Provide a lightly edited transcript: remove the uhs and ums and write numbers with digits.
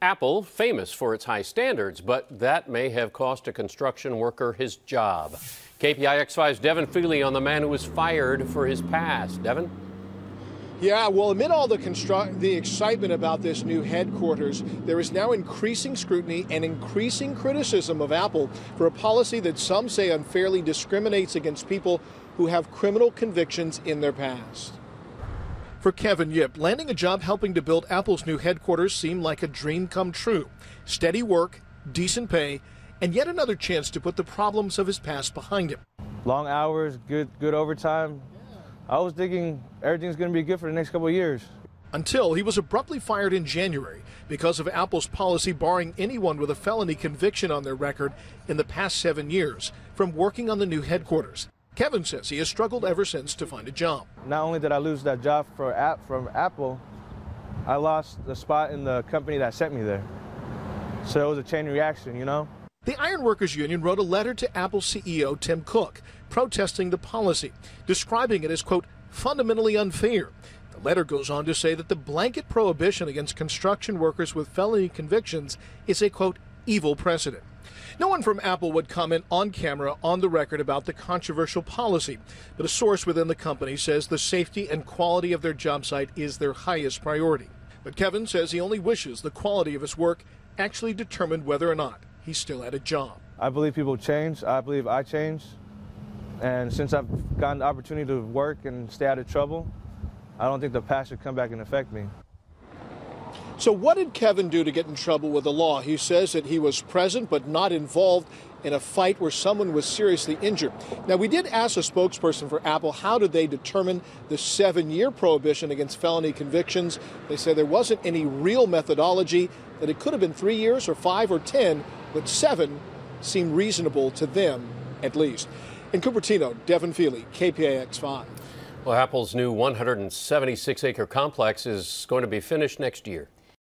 Apple, famous for its high standards, but that may have cost a construction worker his job. KPIX5's Devin Fehely on the man who was fired for his past. Devin? Yeah, well, amid all the excitement about this new headquarters, there is now increasing scrutiny and increasing criticism of Apple for a policy that some say unfairly discriminates against people who have criminal convictions in their past. For Kevin Yip, landing a job helping to build Apple's new headquarters seemed like a dream come true. Steady work, decent pay, and yet another chance to put the problems of his past behind him. Long hours, good overtime. I was thinking everything's going to be good for the next couple of years. Until he was abruptly fired in January because of Apple's policy barring anyone with a felony conviction on their record in the past 7 years from working on the new headquarters. Kevin says he has struggled ever since to find a job. Not only did I lose that job from Apple, I lost the spot in the company that sent me there. So it was a chain reaction, you know? The Iron Workers Union wrote a letter to Apple CEO Tim Cook protesting the policy, describing it as, quote, fundamentally unfair. The letter goes on to say that the blanket prohibition against construction workers with felony convictions is a, quote, evil precedent. No one from Apple would comment on camera on the record about the controversial policy, but a source within the company says the safety and quality of their job site is their highest priority. But Kevin says he only wishes the quality of his work actually determined whether or not he still had a job. I believe people change. I believe I changed. And since I've gotten the opportunity to work and stay out of trouble, I don't think the past should come back and affect me. So what did Kevin do to get in trouble with the law? He says that he was present but not involved in a fight where someone was seriously injured. Now, we did ask a spokesperson for Apple, how did they determine the 7-year prohibition against felony convictions? They said there wasn't any real methodology, that it could have been 3 years or 5 or 10, but 7 seemed reasonable to them, at least. In Cupertino, Devin Fehely, KPIX5. Well, Apple's new 176-acre complex is going to be finished next year.